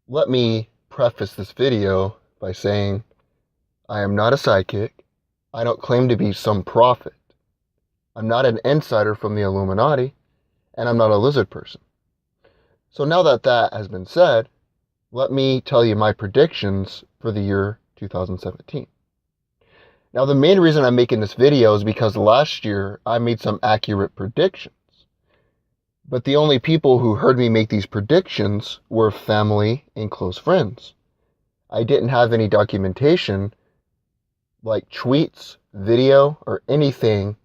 Let me preface this video by saying I am not a psychic. I don't claim to be some prophet. I'm not an insider from the Illuminati, and I'm not a lizard person. So now that that has been said, let me tell you my predictions for the year 2017. Now, the main reason I'm making this video is because last year I made some accurate predictions. But the only people who heard me make these predictions were family and close friends. I didn't have any documentation like tweets, video, or anything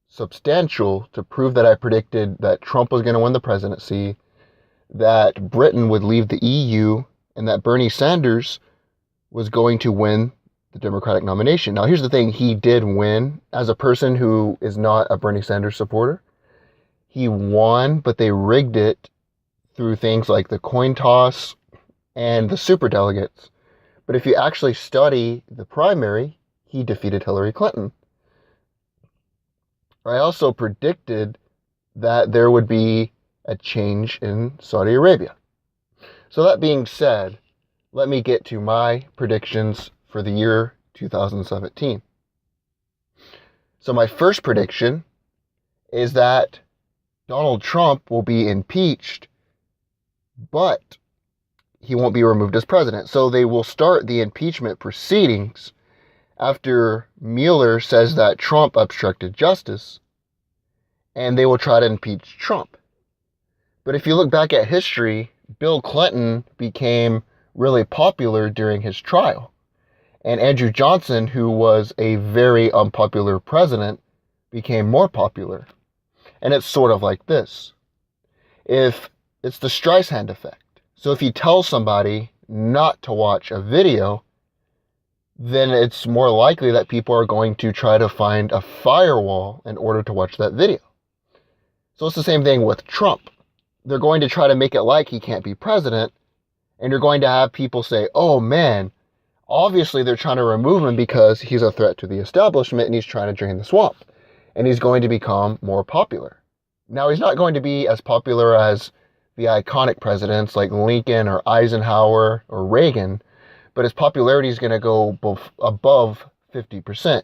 substantial to prove that I predicted that Trump was going to win the presidency, that Britain would leave the EU, and that Bernie Sanders was going to win the Democratic nomination. Now, here's the thing. He did win. As a person who is not a Bernie Sanders supporter, he won, but they rigged it through things like the coin toss and the superdelegates. But if you actually study the primary, he defeated Hillary Clinton. I also predicted that there would be a change in Saudi Arabia. So that being said, let me get to my predictions for the year 2017. So my first prediction is that Donald Trump will be impeached, but he won't be removed as president. So they will start the impeachment proceedings after Mueller says that Trump obstructed justice, and they will try to impeach Trump. But if you look back at history, Bill Clinton became really popular during his trial. And Andrew Johnson, who was a very unpopular president, became more popular. And it's sort of like this. If it's the Streisand effect. So if you tell somebody not to watch a video, then it's more likely that people are going to try to find a firewall in order to watch that video. So it's the same thing with Trump. They're going to try to make it like he can't be president, and you're going to have people say, oh man, obviously they're trying to remove him because he's a threat to the establishment and he's trying to drain the swamp. And he's going to become more popular. Now, he's not going to be as popular as the iconic presidents like Lincoln or Eisenhower or Reagan, but his popularity is going to go above 50%.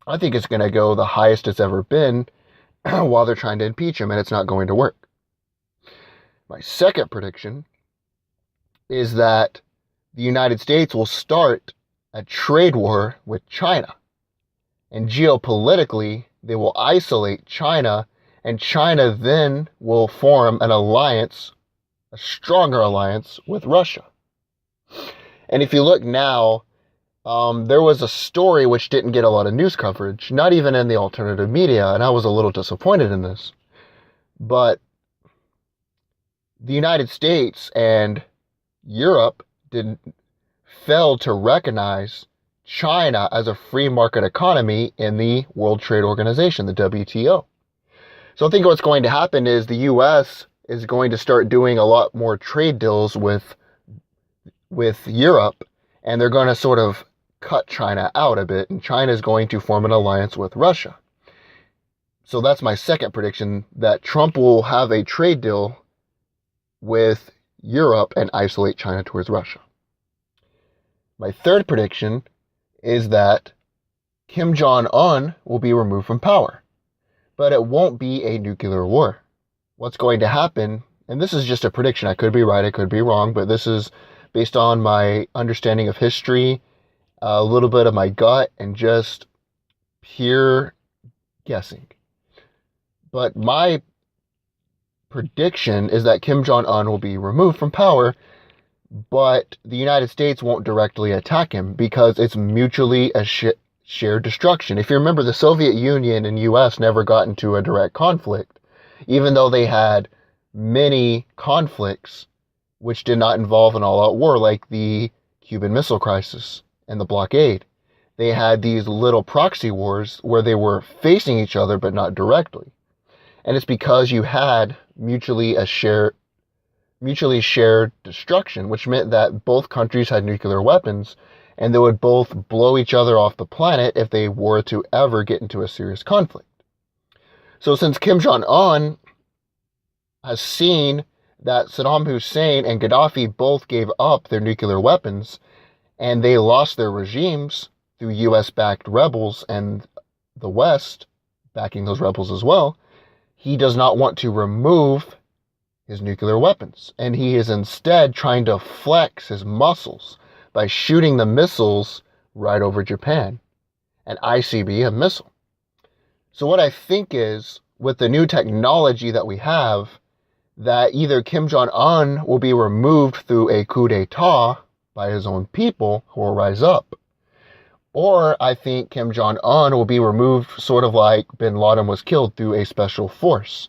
I think it's going to go the highest it's ever been while they're trying to impeach him, and it's not going to work. My second prediction is that the United States will start a trade war with China. And geopolitically, they will isolate China, and China then will form an alliance, a stronger alliance with Russia. And if you look now, there was a story which didn't get a lot of news coverage, not even in the alternative media, and I was a little disappointed in this. But the United States and Europe failed to recognize China as a free market economy in the World Trade Organization, the WTO. So I think what's going to happen is the U.S. is going to start doing a lot more trade deals with Europe, and they're going to sort of cut China out a bit, and China is going to form an alliance with Russia. So that's my second prediction, that Trump will have a trade deal with Europe and isolate China towards Russia. My third prediction is that Kim Jong-un will be removed from power, but it won't be a nuclear war. What's going to happen, and this is just a prediction, I could be right, I could be wrong, but this is based on my understanding of history, a little bit of my gut, and just pure guessing. But my prediction is that Kim Jong-un will be removed from power, but the United States won't directly attack him because it's mutually shared destruction. If you remember, the Soviet Union and US never got into a direct conflict, even though they had many conflicts which did not involve an all-out war, like the Cuban Missile Crisis and the blockade. They had these little proxy wars where they were facing each other but not directly. And it's because you had mutually shared destruction, which meant that both countries had nuclear weapons, and they would both blow each other off the planet if they were to ever get into a serious conflict. So since Kim Jong-un has seen that Saddam Hussein and Gaddafi both gave up their nuclear weapons and they lost their regimes through US-backed rebels and the West backing those rebels as well, he does not want to remove his nuclear weapons. And he is instead trying to flex his muscles by shooting the missiles right over Japan, an ICBM missile. So what I think is, with the new technology that we have, that either Kim Jong-un will be removed through a coup d'etat by his own people who will rise up, or I think Kim Jong-un will be removed sort of like bin Laden was killed through a special force,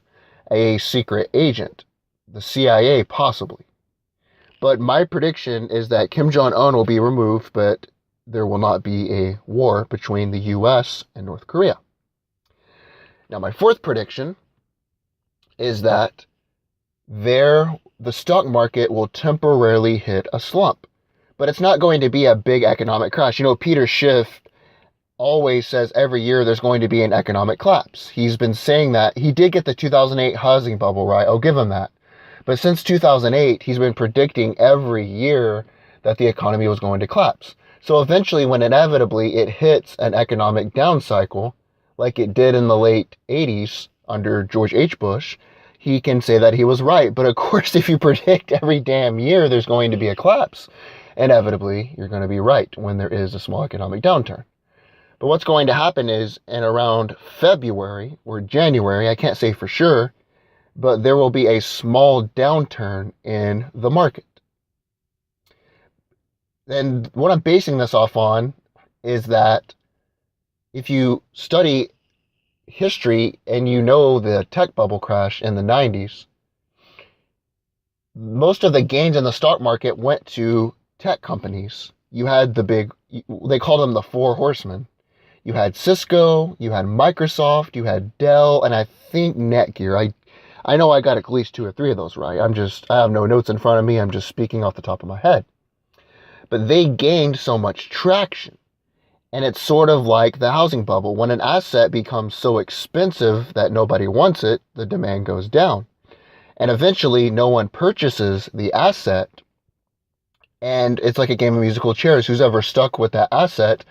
a secret agent, the CIA possibly. But my prediction is that Kim Jong-un will be removed, but there will not be a war between the US and North Korea. Now, my fourth prediction is that the stock market will temporarily hit a slump. But it's not going to be a big economic crash. You know, Peter Schiff always says every year there's going to be an economic collapse. He's been saying that. He did get the 2008 housing bubble right. I'll give him that. But since 2008, he's been predicting every year that the economy was going to collapse. So eventually, when inevitably it hits an economic down cycle, like it did in the late 80s under George H. Bush, he can say that he was right. But of course, if you predict every damn year there's going to be a collapse, inevitably, you're going to be right when there is a small economic downturn. But what's going to happen is in around February or January, I can't say for sure, but there will be a small downturn in the market. And what I'm basing this off on is that if you study history and you know the tech bubble crash in the 90s, most of the gains in the stock market went to tech companies. You had they called them the Four Horsemen. You had Cisco, you had Microsoft, you had Dell, and I think Netgear. I know I got at least 2 or 3 of those right. I have no notes in front of me. I'm just speaking off the top of my head. But they gained so much traction. And it's sort of like the housing bubble. When an asset becomes so expensive that nobody wants it, the demand goes down. And eventually no one purchases the asset. And it's like a game of musical chairs. Who's ever stuck with that asset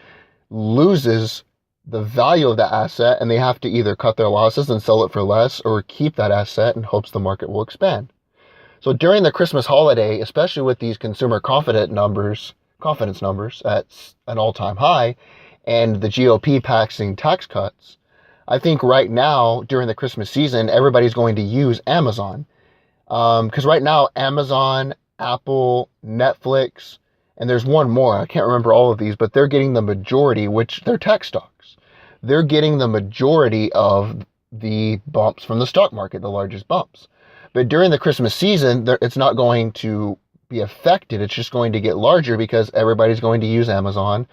loses the value of that asset, and they have to either cut their losses and sell it for less or keep that asset in hopes the market will expand. So during the Christmas holiday, especially with these consumer confidence numbers at an all-time high and the GOP passing tax cuts, I think right now during the Christmas season, everybody's going to use Amazon. Because right now, Amazon, Apple, Netflix, and there's one more, I can't remember all of these, but they're getting the majority, which they're tech stocks. They're getting the majority of the bumps from the stock market, the largest bumps. But during the Christmas season, it's not going to be affected. It's just going to get larger because everybody's going to use Amazon.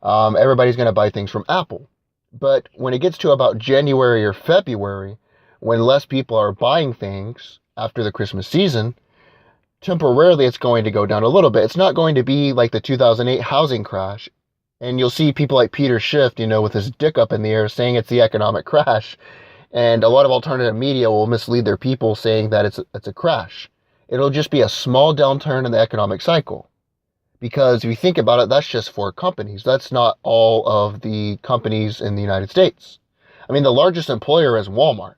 Everybody's going to buy things from Apple. But when it gets to about January or February, when less people are buying things after the Christmas season, temporarily it's going to go down a little bit. It's not going to be like the 2008 housing crash. And you'll see people like Peter Schiff, with his dick up in the air saying it's the economic crash. And a lot of alternative media will mislead their people saying that it's a crash. It'll just be a small downturn in the economic cycle. Because if you think about it, that's just 4 companies. That's not all of the companies in the United States. I mean, the largest employer is Walmart.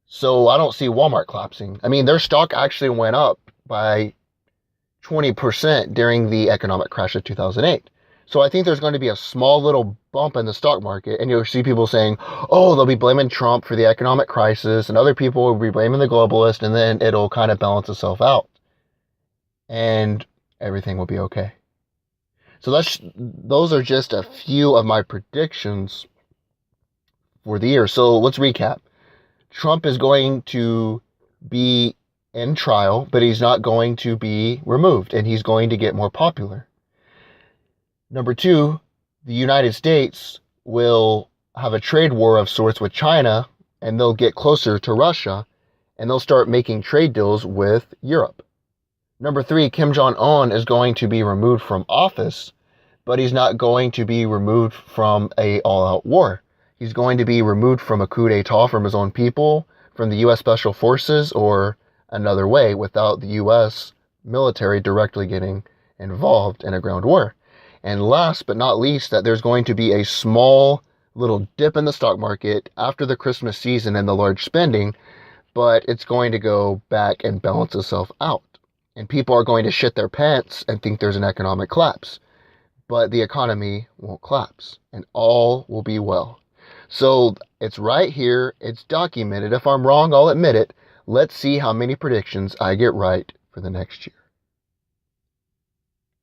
So I don't see Walmart collapsing. I mean, their stock actually went up by 20% during the economic crash of 2008. So I think there's going to be a small little bump in the stock market, and you'll see people saying, oh, they'll be blaming Trump for the economic crisis, and other people will be blaming the globalist, and then it'll kind of balance itself out. And everything will be okay. So those are just a few of my predictions for the year. So let's recap. Trump is going to be in trial, but he's not going to be removed, and he's going to get more popular. Number 2, the United States will have a trade war of sorts with China, and they'll get closer to Russia, and they'll start making trade deals with Europe. Number 3, Kim Jong-un is going to be removed from office, but he's not going to be removed from an all-out war. He's going to be removed from a coup d'etat from his own people, from the U.S. Special Forces, or another way without the U.S. military directly getting involved in a ground war. And last but not least, that there's going to be a small little dip in the stock market after the Christmas season and the large spending, but it's going to go back and balance itself out. And people are going to shit their pants and think there's an economic collapse. But the economy won't collapse, and all will be well. So it's right here. It's documented. If I'm wrong, I'll admit it. Let's see how many predictions I get right for the next year.